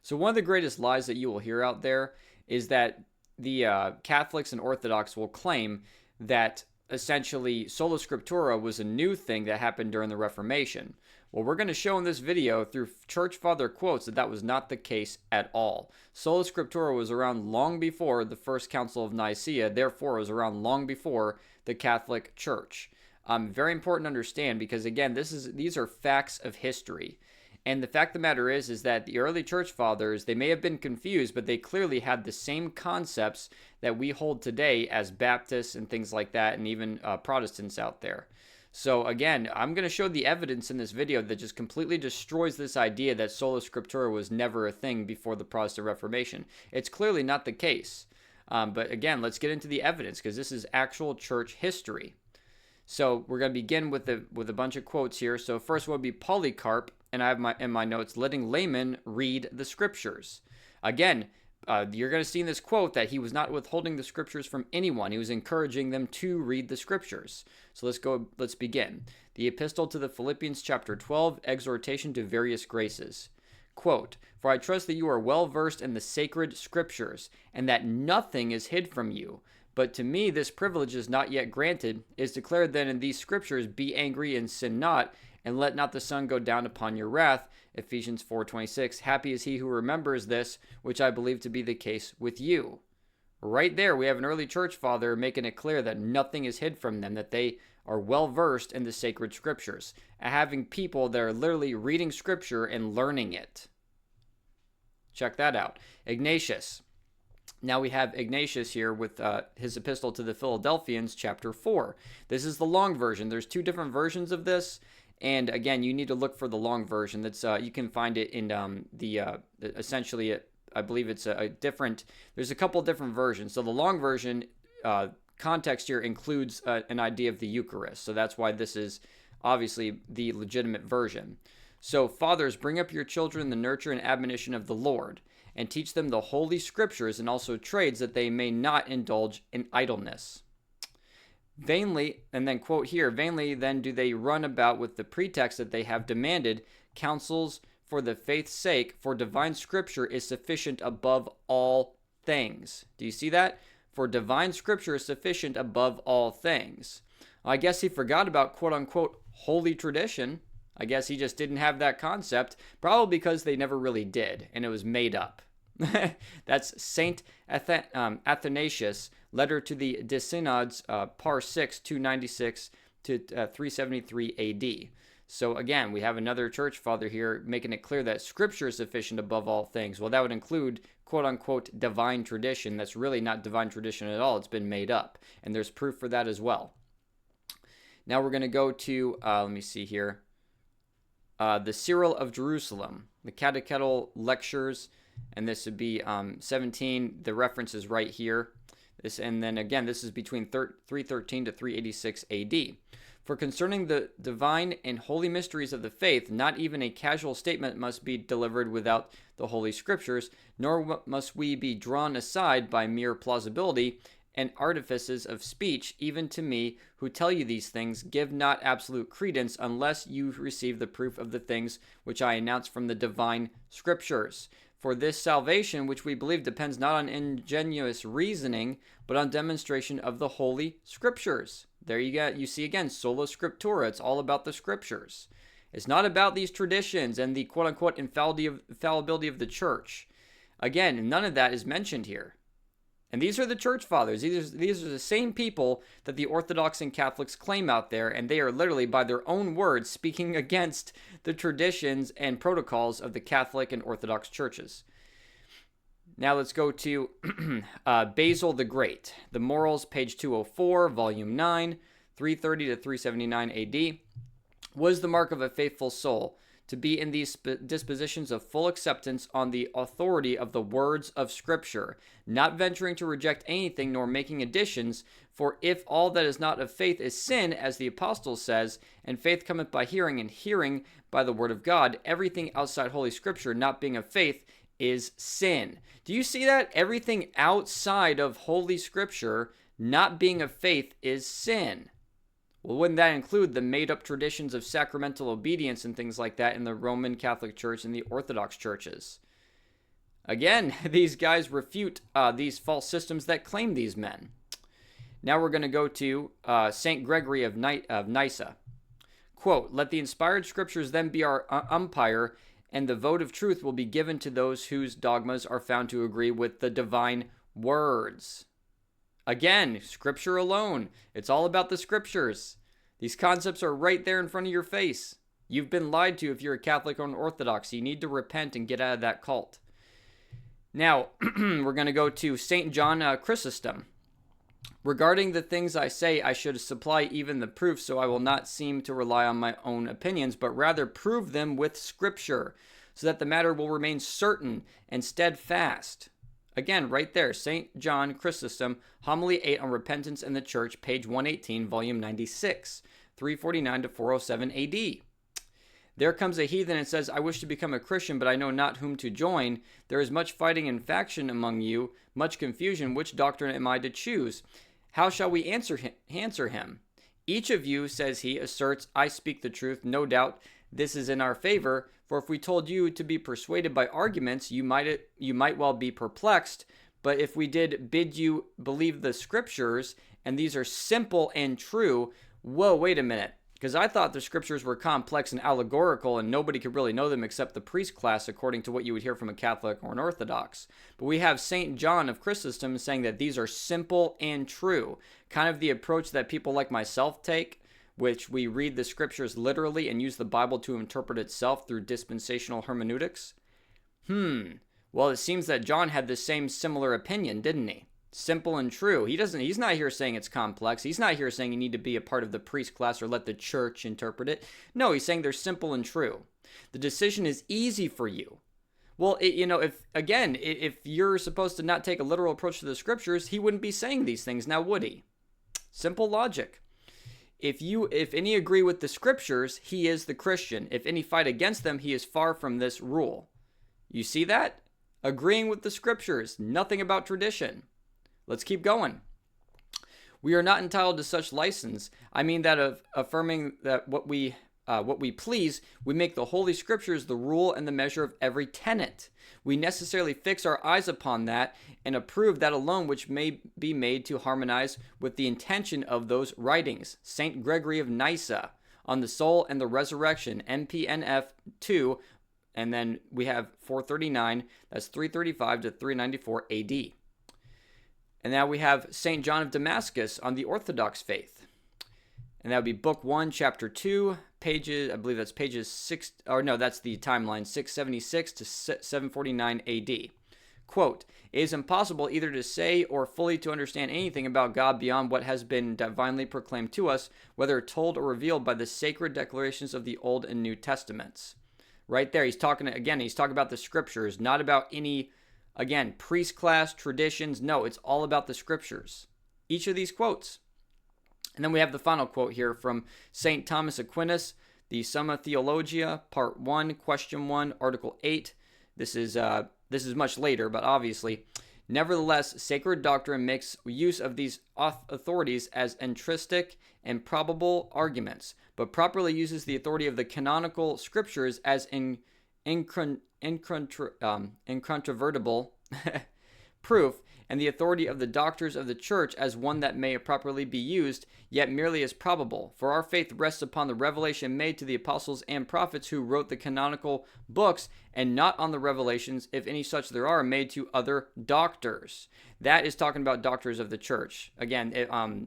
So one of the greatest lies that you will hear out there is that the Catholics and Orthodox will claim that essentially sola scriptura was a new thing that happened during the Reformation. Well, we're going to show in this video through church father quotes that that was not the case at all. Sola scriptura was around long before the First Council of Nicaea, therefore it was around long before the Catholic Church. Very important to understand because again, these are facts of history. And the fact of the matter is that the early church fathers, they may have been confused, but they clearly had the same concepts that we hold today as Baptists and things like that, and even Protestants out there. So again, I'm going to show the evidence in this video that just completely destroys this idea that sola scriptura was never a thing before the Protestant Reformation. It's clearly not the case. But again, let's get into the evidence because this is actual church history. So we're going to begin with a bunch of quotes here. So first one would be Polycarp, and I have in my notes, letting laymen read the scriptures. Again, you're going to see in this quote that he was not withholding the scriptures from anyone. He was encouraging them to read the scriptures. So let's begin. The Epistle to the Philippians, chapter 12, exhortation to various graces. Quote, "For I trust that you are well versed in the sacred scriptures, and that nothing is hid from you. But to me this privilege is not yet granted. It is declared then in these scriptures, be angry and sin not, and let not the sun go down upon your wrath." Ephesians 4:26. Happy is he who remembers this, which I believe to be the case with you. Right there, we have an early church father making it clear that nothing is hid from them, that they are well versed in the sacred scriptures, and having people that are literally reading scripture and learning it. Check that out. Ignatius. Now we have Ignatius here with his epistle to the Philadelphians, chapter 4. This is the long version. There's two different versions of this. And again, you need to look for the long version. That's you can find it in essentially, I believe it's a different, there's a couple different versions. So the long version context here includes an idea of the Eucharist. So that's why this is obviously the legitimate version. So fathers, bring up your children in the nurture and admonition of the Lord, and teach them the holy scriptures and also trades, that they may not indulge in idleness. Vainly, and then quote here, vainly then do they run about with the pretext that they have demanded counsels for the faith's sake, for divine scripture is sufficient above all things. Do you see that? For divine scripture is sufficient above all things. I guess he forgot about quote unquote holy tradition. I guess he just didn't have that concept, probably because they never really did, and it was made up. That's Saint Athanasius, letter to the Synods, par 6, 296 to 373 AD. So again, we have another church father here making it clear that scripture is sufficient above all things. Well, that would include quote-unquote divine tradition. That's really not divine tradition at all. It's been made up, and there's proof for that as well. Now we're going to go to, let me see here, the Cyril of Jerusalem, the Catechetical Lectures, and this would be 17. The reference is right here. And then again, this is between 313 to 386 AD. For concerning the divine and holy mysteries of the faith, not even a casual statement must be delivered without the holy scriptures, nor must we be drawn aside by mere plausibility and artifices of speech. Even to me, who tell you these things, give not absolute credence unless you receive the proof of the things which I announce from the divine scriptures. For this salvation, which we believe, depends not on ingenious reasoning, but on demonstration of the holy scriptures. There you see again, sola scriptura. It's all about the scriptures. It's not about these traditions and the quote-unquote infallibility of the church. Again, none of that is mentioned here. And these are the church fathers. These are the same people that the Orthodox and Catholics claim out there, and they are literally, by their own words, speaking against the traditions and protocols of the Catholic and Orthodox churches. Now let's go to Basil the Great. The Morals, page 204, volume 9, 330 to 379 AD. What is the mark of a faithful soul? To be in these dispositions of full acceptance on the authority of the words of Scripture, not venturing to reject anything nor making additions, for if all that is not of faith is sin, as the apostle says, and faith cometh by hearing, and hearing by the word of God, everything outside Holy Scripture not being of faith is sin. Do you see that? Everything outside of Holy Scripture not being of faith is sin. Well, wouldn't that include the made-up traditions of sacramental obedience and things like that in the Roman Catholic Church and the Orthodox churches? Again, these guys refute these false systems that claim these men. Now we're going to go to St. Gregory of Nyssa. Quote, "Let the inspired scriptures then be our umpire, and the vote of truth will be given to those whose dogmas are found to agree with the divine words." Again, scripture alone. It's all about the scriptures. These concepts are right there in front of your face. You've been lied to if you're a Catholic or an Orthodox. You need to repent and get out of that cult. Now, we're going to go to St. John Chrysostom. "Regarding the things I say, I should supply even the proof, so I will not seem to rely on my own opinions, but rather prove them with Scripture, so that the matter will remain certain and steadfast." Again, right there, St. John Chrysostom, Homily 8 on Repentance in the Church, page 118, volume 96, 349 to 407 AD. "There comes a heathen and says, 'I wish to become a Christian, but I know not whom to join. There is much fighting and faction among you, much confusion. Which doctrine am I to choose? How shall we answer him? Each of you,' says he, 'asserts, I speak the truth. No doubt this is in our favor. For if we told you to be persuaded by arguments, you might well be perplexed. But if we did bid you believe the scriptures, and these are simple and true,'" Whoa, wait a minute. Because I thought the scriptures were complex and allegorical and nobody could really know them except the priest class, according to what you would hear from a Catholic or an Orthodox. But we have St. John of Chrysostom saying that these are simple and true. Kind of the approach that people like myself take, which we read the scriptures literally and use the Bible to interpret itself through dispensational hermeneutics. Well, it seems that John had the same similar opinion, didn't he? Simple and true. He's not here saying it's complex. He's not here saying you need to be a part of the priest class or let the church interpret it. No, he's saying they're simple and true. The decision is easy for you. Well, if you're supposed to not take a literal approach to the scriptures, he wouldn't be saying these things now, would he? Simple logic. If any agree with the scriptures, he is the Christian. If any fight against them, he is far from this rule. You see that? Agreeing with the scriptures, nothing about tradition. Let's keep going. "We are not entitled to such license. I mean that of affirming that what we please, we make the Holy Scriptures the rule and the measure of every tenet. We necessarily fix our eyes upon that and approve that alone which may be made to harmonize with the intention of those writings." St. Gregory of Nyssa on the soul and the resurrection, MPNF 2, and then we have 439, that's 335 to 394 AD. And now we have St. John of Damascus on the Orthodox faith. And that would be Book 1, Chapter 2, pages, I believe that's pages 6, or no, that's the timeline, 676 to 749 AD. Quote, "It is impossible either to say or fully to understand anything about God beyond what has been divinely proclaimed to us, whether told or revealed by the sacred declarations of the Old and New Testaments." Right there, he's talking about the scriptures, not about any, again, priest class, traditions. No, it's all about the scriptures. Each of these quotes. And then we have the final quote here from St. Thomas Aquinas, the Summa Theologia, Part 1, Question 1, Article 8. This is much later, but obviously. "Nevertheless, sacred doctrine makes use of these authorities as intrinsic and probable arguments, but properly uses the authority of the canonical scriptures as incontrovertible proof, and the authority of the doctors of the church as one that may properly be used, yet merely as probable. For our faith rests upon the revelation made to the apostles and prophets who wrote the canonical books, and not on the revelations, if any such there are, made to other doctors." That is talking about doctors of the church. Again,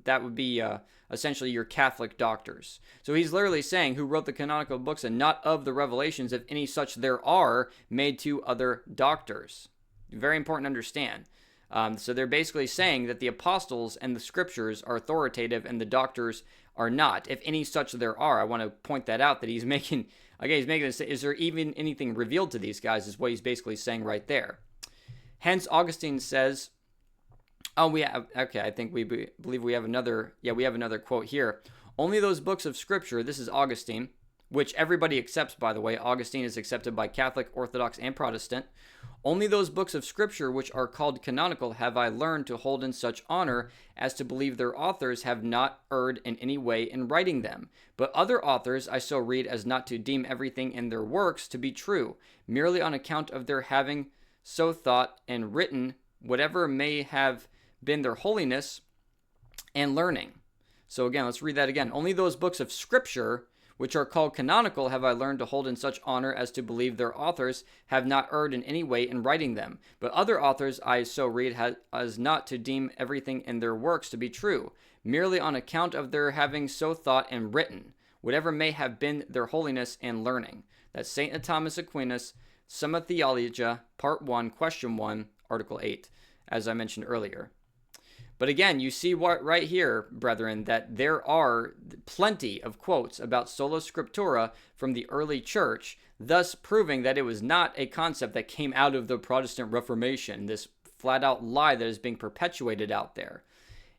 that would be essentially your Catholic doctors. So he's literally saying who wrote the canonical books and not of the revelations, if any such there are, made to other doctors. Very important to understand. So they're basically saying that the apostles and the scriptures are authoritative and the doctors are not. If any such there are, I want to point that out, that he's making this, is there even anything revealed to these guys, is what he's basically saying right there. Hence, Augustine says, I think we believe we have another quote here. "Only those books of scripture," this is Augustine, which everybody accepts, by the way. Augustine is accepted by Catholic, Orthodox, and Protestant. "Only those books of scripture which are called canonical have I learned to hold in such honor as to believe their authors have not erred in any way in writing them. But other authors I so read as not to deem everything in their works to be true, merely on account of their having so thought, and written, whatever may have been their holiness and learning. So again, let's read that again. Only those books of Scripture, which are called canonical, have I learned to hold in such honor as to believe their authors have not erred in any way in writing them. But other authors I so read as not to deem everything in their works to be true, merely on account of their having so thought and written, whatever may have been their holiness and learning. That's St. Thomas Aquinas, Summa Theologia, Part 1, Question 1, Article 8, as I mentioned earlier. But again, you see what right here, brethren, that there are plenty of quotes about sola scriptura from the early church, thus proving that it was not a concept that came out of the Protestant Reformation, this flat-out lie that is being perpetuated out there.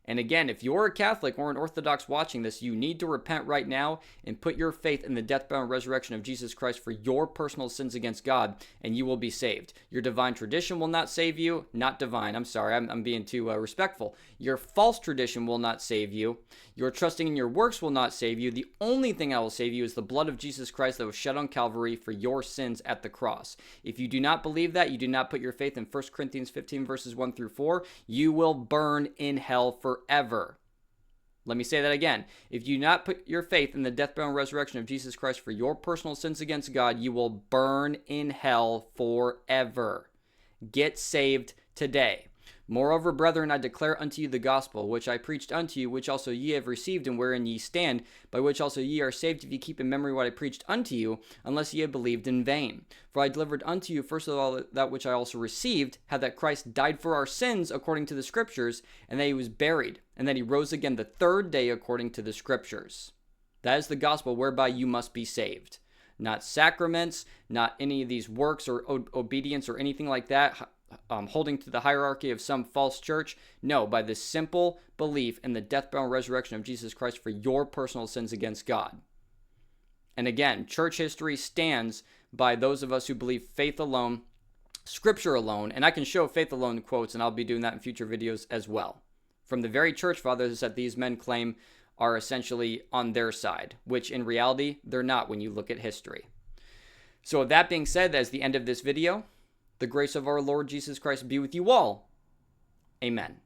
And again, if you're a Catholic or an Orthodox watching this, you need to repent right now and put your faith in the death, burial, and resurrection of Jesus Christ for your personal sins against God, and you will be saved. Your divine tradition will not save you. Not divine, I'm sorry, I'm being too respectful. Your false tradition will not save you. Your trusting in your works will not save you. The only thing that will save you is the blood of Jesus Christ that was shed on Calvary for your sins at the cross. If you do not believe that, you do not put your faith in 1 Corinthians 15 verses 1 through 4, you will burn in hell forever. Let me say that again. If you do not put your faith in the death, burial, and resurrection of Jesus Christ for your personal sins against God, you will burn in hell forever. Get saved today. Moreover, brethren, I declare unto you the gospel, which I preached unto you, which also ye have received, and wherein ye stand, by which also ye are saved, if ye keep in memory what I preached unto you, unless ye have believed in vain. For I delivered unto you first of all that which I also received, how that Christ died for our sins according to the Scriptures, and that he was buried, and that he rose again the third day according to the Scriptures. That is the gospel whereby you must be saved. Not sacraments, not any of these works or obedience or anything like that, holding to the hierarchy of some false church. No, by the simple belief in the death, burial, and resurrection of Jesus Christ for your personal sins against God. And again, church history stands by those of us who believe faith alone, Scripture alone, and I can show faith alone quotes, and I'll be doing that in future videos as well, from the very church fathers that these men claim are essentially on their side, which in reality, they're not when you look at history. So with that being said, that's the end of this video. The grace of our Lord Jesus Christ be with you all. Amen.